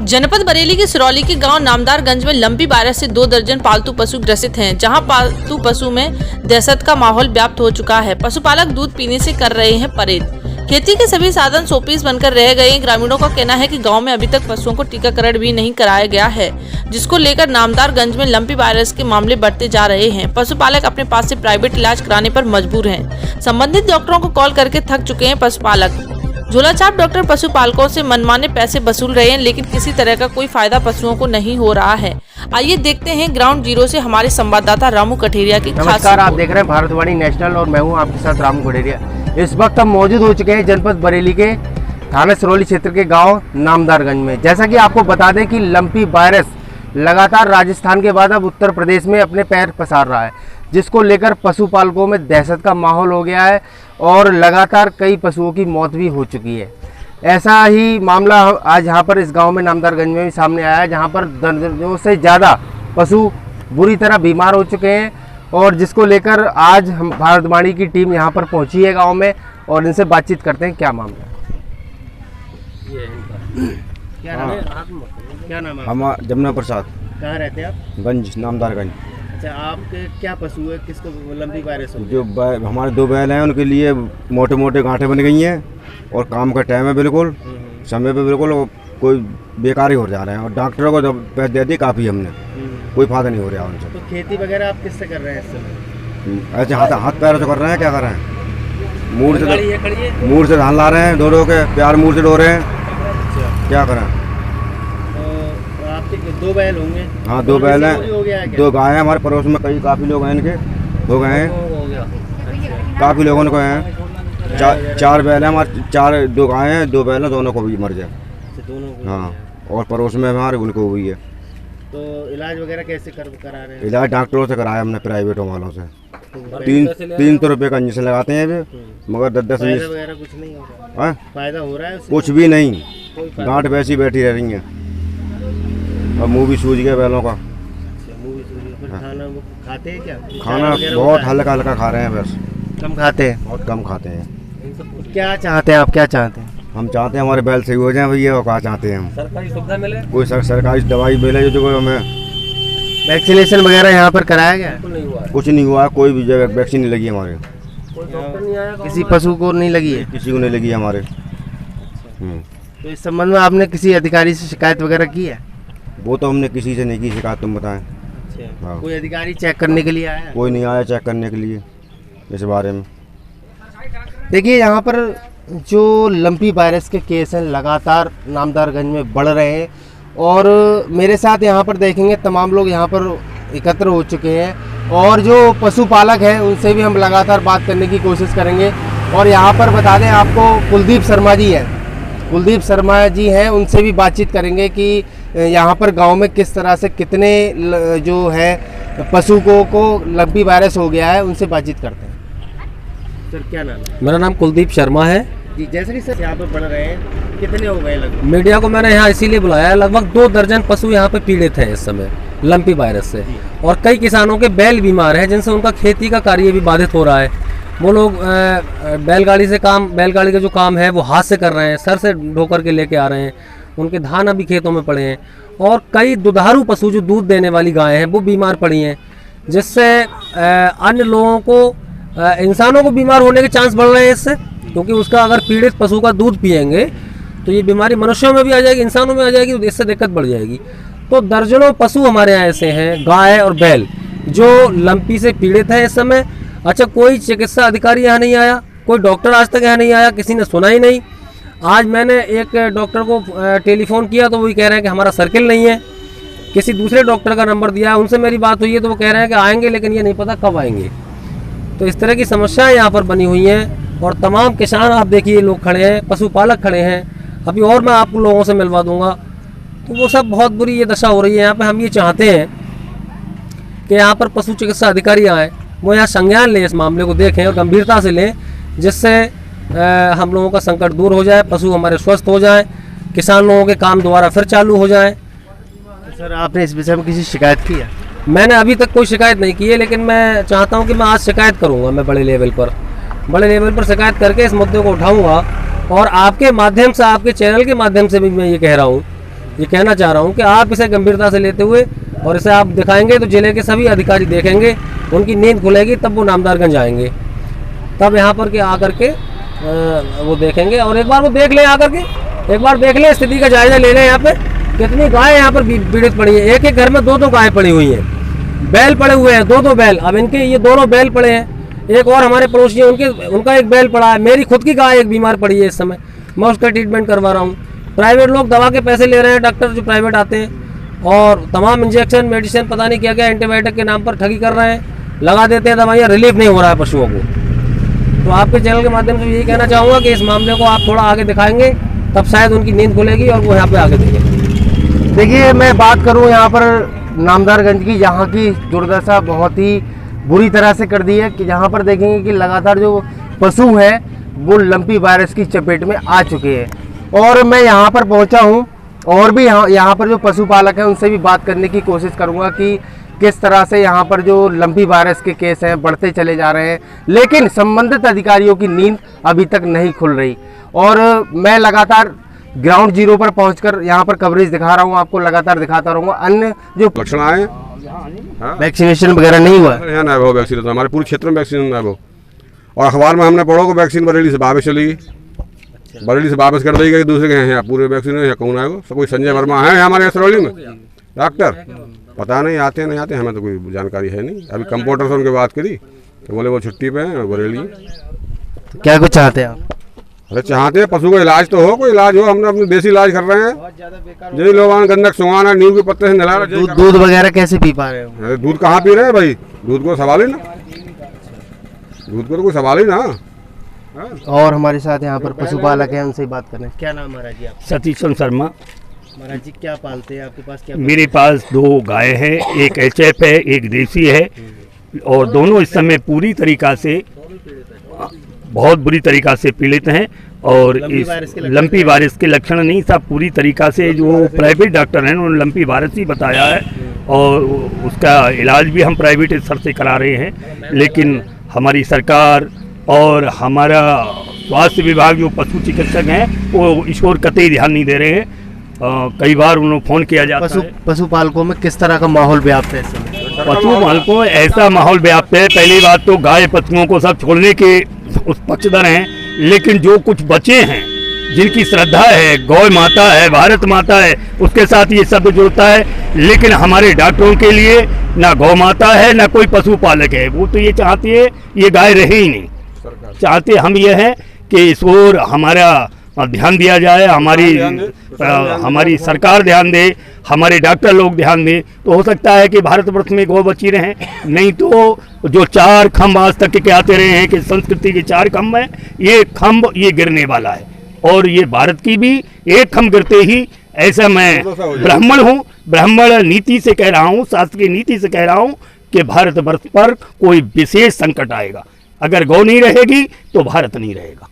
जनपद बरेली के सिरौली के गांव नामदारगंज में लंबी बारिश से 2 दर्जन पालतू पशु ग्रसित हैं, जहां पालतू पशु में दहशत का माहौल व्याप्त हो चुका है। पशुपालक दूध पीने से कर रहे हैं परहेज। खेती के सभी साधन सोपीस बनकर रह गए। ग्रामीणों का कहना है कि गांव में अभी तक पशुओं को टीकाकरण भी नहीं कराया गया है, जिसको लेकर नामदारगंज में लंबी वायरस के मामले बढ़ते जा रहे हैं। पशुपालक अपने पास से प्राइवेट इलाज कराने पर मजबूर हैं। संबंधित डॉक्टरों को कॉल करके थक चुके हैं पशुपालक। झोलाछाप डॉक्टर पशुपालकों से मनमाने पैसे वसूल रहे हैं, लेकिन किसी तरह का कोई फायदा पशुओं को नहीं हो रहा है। आइए देखते हैं ग्राउंड जीरो से हमारे संवाददाता रामू कठेरिया की खास रिपोर्ट। नमस्कार, आप देख रहे हैं भारतवाणी नेशनल और मैं हूं आपके साथ रामू कठेरिया। इस वक्त हम मौजूद हो चुके हैं जनपद बरेली के थाना सिरौली क्षेत्र के गांव नामदारगंज में। जैसा कि आपको बता दें कि लंपी वायरस लगातार राजस्थान के बाद अब उत्तर प्रदेश में अपने पैर पसार रहा है, जिसको लेकर पशुपालकों में दहशत का माहौल हो गया है और लगातार कई पशुओं की मौत भी हो चुकी है। ऐसा ही मामला आज यहाँ पर इस गांव में नामदारगंज में भी सामने आया है, जहाँ पर दर्जनों से ज़्यादा पशु बुरी तरह बीमार हो चुके हैं और जिसको लेकर आज हम भारतवाणी की टीम यहाँ पर पहुँची है गाँव में और इनसे बातचीत करते हैं क्या मामला है। क्या नाम है? हम जमुना प्रसाद। कहाँ रहते हैं आप? गंज, नामदारगंज। अच्छा, आपके क्या पशु है, किसको लंबी वायरस हो? जो हमारे 2 बैल हैं उनके लिए मोटे मोटे गांठें बन गई हैं और काम का टाइम है बिल्कुल समय पे, बिल्कुल कोई बेकार ही हो जा रहे हैं और डॉक्टरों को जब पैसे दे दिए काफ़ी हमने, कोई फायदा नहीं हो रहा उनसे। तो खेती वगैरह आप किससे कर रहे हैं इस समय? ऐसे हाथ पैरों से कर रहे हैं, क्या कर रहे हैं, मूड से धान ला रहे हैं, धो के प्यार मूड से धो रहे हैं। क्या करें? तो आपके 2 बैल होंगे? हाँ, 2 बैल हैं, 2 गाय हैं। हमारे पड़ोस में काफ़ी लोग हैं, इनके हो गए हैं, काफ़ी लोगों को हैं। 4 बैल हैं हमारे, 2 गाय हैं, 2 बैल हैं, दोनों को भी मर जाए। हाँ, और पड़ोस में हमारे उनको हुई है। तो इलाज वगैरह कैसे करा रहे हैं? इलाज डॉक्टरों से कराया हमने, प्राइवेट वालों से। 300 रुपये का इंजेक्शन लगाते हैं अभी, मगर 10 वगैरह कुछ नहीं हो रहा है? फायदा हो रहा है उससे? कुछ भी नहीं, गांठ वैसी बैठी रह रही है और मुंह भी सूज गया बैलों का। खाना वो खाते हैं क्या? खाना बहुत हल्का हल्का खा रहे हैं, बस कम खाते हैं, बहुत कम खाते हैं। क्या चाहते हैं आप, क्या चाहते हैं? हम चाहते हैं हमारे बैल सही हो जाएं भैया, और क्या चाहते हैं हम? सरकारी सुविधा मिले, कोई सरकारी दवाई मिले जो हमें। वैक्सीनेशन वगैरह यहाँ पर कराया गया? कुछ नहीं हुआ, कोई भी जगह वैक्सीन नहीं लगी हमारे, किसी पशु को नहीं लगी है? किसी को नहीं लगी हमारे। तो इस संबंध में आपने किसी अधिकारी से शिकायत वगैरह की है? वो तो हमने किसी से नहीं की शिकायत, तुम बताएं। हाँ। कोई अधिकारी चेक करने के लिए आया? कोई नहीं आया चेक करने के लिए इस बारे में। देखिए, यहाँ पर जो लंपी वायरस के केस हैं लगातार नामदारगंज में बढ़ रहे हैं और मेरे साथ यहाँ पर देखेंगे तमाम लोग यहाँ पर एकत्र हो चुके हैं और जो पशुपालक हैं उनसे भी हम लगातार बात करने की कोशिश करेंगे। और यहाँ पर बता दें आपको, कुलदीप शर्मा जी हैं, उनसे भी बातचीत करेंगे कि यहाँ पर गांव में किस तरह से कितने जो है पशु को लंपी वायरस हो गया है, उनसे बातचीत करते हैं। सर, क्या नाम है? मेरा नाम कुलदीप शर्मा है जी। जैसे कि सर यहाँ पर बढ़ रहे हैं, कितने हो गए लगभग? मीडिया को मैंने यहाँ इसीलिए बुलाया है, लगभग 2 दर्जन पशु यहाँ पे पीड़ित हैं इस समय लंपी वायरस से और कई किसानों के बैल बीमार हैं, जिनसे उनका खेती का कार्य भी बाधित हो रहा है। वो लोग बैलगाड़ी का जो काम है वो हाथ से कर रहे हैं, सर से ढो करके लेके आ रहे हैं, उनके धान अभी खेतों में पड़े हैं और कई दुधारू पशु जो दूध देने वाली गायें हैं वो बीमार पड़ी हैं, जिससे अन्य लोगों को, इंसानों को बीमार होने के चांस बढ़ रहे हैं इससे, क्योंकि उसका अगर पीड़ित पशु का दूध पिएंगे तो ये बीमारी मनुष्यों में भी आ जाएगी, इंसानों में आ जाएगी, तो इससे दिक्कत बढ़ जाएगी। तो दर्जनों पशु हमारे यहाँ ऐसे हैं, गाय और बैल, जो लंपी से पीड़ित हैं इस समय। अच्छा, कोई चिकित्सा अधिकारी यहाँ नहीं आया, कोई डॉक्टर आज तक यहाँ नहीं आया, किसी ने सुना ही नहीं। आज मैंने एक डॉक्टर को टेलीफोन किया तो वही कह रहे हैं कि हमारा सर्किल नहीं है। किसी दूसरे डॉक्टर का नंबर दिया, उनसे मेरी बात हुई है तो वो कह रहे हैं कि आएंगे, लेकिन ये नहीं पता कब आएंगे। तो इस तरह की समस्याएं यहाँ पर बनी हुई हैं और तमाम किसान, आप देखिए, लोग खड़े हैं, पशुपालक खड़े हैं, अभी और मैं आपको लोगों से मिलवा दूंगा। तो वो सब बहुत बुरी ये दशा हो रही है यहाँ पे। हम ये चाहते हैं कि यहाँ पर पशु चिकित्सा अधिकारी आए, वो यहाँ संज्ञान लें, इस मामले को देखें और गंभीरता से लें, जिससे हम लोगों का संकट दूर हो जाए, पशु हमारे स्वस्थ हो जाएं, किसान लोगों के काम दोबारा फिर चालू हो जाएं। तो सर, आपने इस विषय में किसी शिकायत की है? मैंने अभी तक कोई शिकायत नहीं की है, लेकिन मैं चाहता हूं कि मैं आज शिकायत करूंगा। मैं बड़े लेवल पर शिकायत करके इस मुद्दे को उठाऊंगा और आपके माध्यम से, आपके चैनल के माध्यम से भी मैं ये कह रहा हूँ ये कहना चाह रहा हूँ कि आप इसे गंभीरता से लेते हुए और इसे आप दिखाएंगे तो जिले के सभी अधिकारी देखेंगे, उनकी नींद खुलेगी, तब वो नामदारगंज आएंगे, तब यहाँ पर के आकर के वो देखेंगे। और एक बार वो देख लें, आकर के एक बार देख लें, स्थिति का जायजा ले लें। यहाँ पे कितनी गाय यहाँ पर पीड़ित पड़ी है, एक एक घर में 2-2 गाय पड़ी हुई हैं, बैल पड़े हुए हैं 2-2 बैल। अब इनके ये दोनों बैल पड़े हैं, एक और हमारे पड़ोसी हैं उनका एक बैल पड़ा है, मेरी खुद की गाय एक बीमार पड़ी है इस समय, मैं उसका ट्रीटमेंट करवा रहा हूँ। प्राइवेट लोग दवा के पैसे ले रहे हैं, डॉक्टर जो प्राइवेट आते हैं, और तमाम इंजेक्शन मेडिसिन पता नहीं क्या क्या एंटीबायोटिक के नाम पर ठगी कर रहे हैं, लगा देते हैं दवाइयाँ, रिलीफ नहीं हो रहा है पशुओं को। तो आपके चैनल के माध्यम से यही कहना चाहूँगा कि इस मामले को आप थोड़ा आगे दिखाएंगे, तब शायद उनकी नींद खुलेगी और वो यहाँ पे आगे देखेंगे। देखिए, मैं बात करूं यहाँ पर नामदारगंज की, यहाँ की दुर्दशा बहुत ही बुरी तरह से कर दी है कि यहाँ पर देखेंगे कि लगातार जो पशु हैं वो लंपी वायरस की चपेट में आ चुके हैं। और मैं यहाँ पर पहुँचा हूँ और भी यहाँ पर जो पशुपालक हैं उनसे भी बात करने की कोशिश करूँगा कि किस तरह से यहाँ पर जो लंपी वायरस के केस हैं बढ़ते चले जा रहे हैं, लेकिन संबंधित अधिकारियों की नींद अभी तक नहीं खुल रही। और मैं लगातार ग्राउंड जीरो पर पहुंचकर यहाँ पर कवरेज दिखा रहा हूँ, आपको लगातार दिखाता रहूँगा। अन्य जो लक्षण आए, वैक्सीनेशन वगैरह नहीं हुआ यहाँ ना वो वैक्सीन, तो हमारे पूरे क्षेत्र में वैक्सीन ना वो। और अखबार में हमने पढ़ो को वैक्सीन बरेली से वापस चली गई, बरेली से वापस कर दी गई, दूसरे के हैं पूरे वैक्सीन है। कौन आएगा? सब कोई संजय वर्मा है हमारे सरौली में डॉक्टर, पता नहीं आते नहीं आते, हमें तो कोई जानकारी है नहीं। अभी कंपाउंडर से उनके बात करी तो बोले वो छुट्टी पे हैं बरेली। तो क्या कुछ चाहते हैं आप? अरे चाहते हैं पशु का इलाज तो हो, कोई इलाज हो, हमने अपने देसी इलाज कर रहे हैं। जिन लोग गंदक सुंगाना नीम के पत्ते से नला रहे, दूध वगैरह कैसे पी पा रहे हो? अरे दूध कहाँ पी रहे हैं भाई, दूध को सवाल ही ना, दूध को तो कोई सवाल ही ना। और हमारे साथ यहाँ पर पशुपालक हैं, उनसे बात करें। क्या नाम महाराज जी आप? सतीश शर्मा। महाराज जी क्या पालते हैं, आपके पास क्या? मेरे पास 2 गाय हैं, एक एचएफ है, एक देसी है, और दोनों इस समय पूरी तरीका से बहुत बुरी तरीका से पीड़ित हैं। और इस लंपी वायरस के लक्षण नहीं, सब पूरी तरीका से जो प्राइवेट डॉक्टर हैं उन्होंने लंपी वायरस ही बताया है, और उसका इलाज भी हम प्राइवेट स्तर से करा रहे हैं। लेकिन हमारी सरकार और हमारा स्वास्थ्य विभाग जो पशु चिकित्सक हैं वो इस ओर कतई ध्यान नहीं दे रहे हैं। कई बार उन्होंने फ़ोन किया जाता है। पशुपालकों में किस तरह का माहौल व्याप्त है? पशुपालकों में ऐसा माहौल व्याप्त है, पहली बात तो गाय पशुओं को सब छोड़ने के उस पक्षधर हैं, लेकिन जो कुछ बचे हैं जिनकी श्रद्धा है, गौ माता है, भारत माता है, उसके साथ ये शब्द जुड़ता है। लेकिन हमारे डॉक्टरों के लिए ना गौ माता है ना कोई पशुपालक है, वो तो ये चाहते हैं ये गाय रहे ही नहीं। चाहते हम ये हैं कि इस ओर हमारा ध्यान दिया जाए, हमारी सरकार ध्यान दे, हमारे डॉक्टर लोग ध्यान दें, तो हो सकता है कि भारतवर्ष में गौ बची रहें। नहीं तो जो 4 खम्भ आज तक के आते रहे हैं कि संस्कृति के 4 खम्भ हैं, ये खम्भ ये गिरने वाला है। और ये भारत की भी एक खम्भ गिरते ही, ऐसा मैं ब्राह्मण हूँ, ब्राह्मण नीति से कह रहा हूँ, शास्त्र की नीति से कह रहा हूँ कि भारतवर्ष पर कोई विशेष संकट आएगा। अगर गौ नहीं रहेगी तो भारत नहीं रहेगा।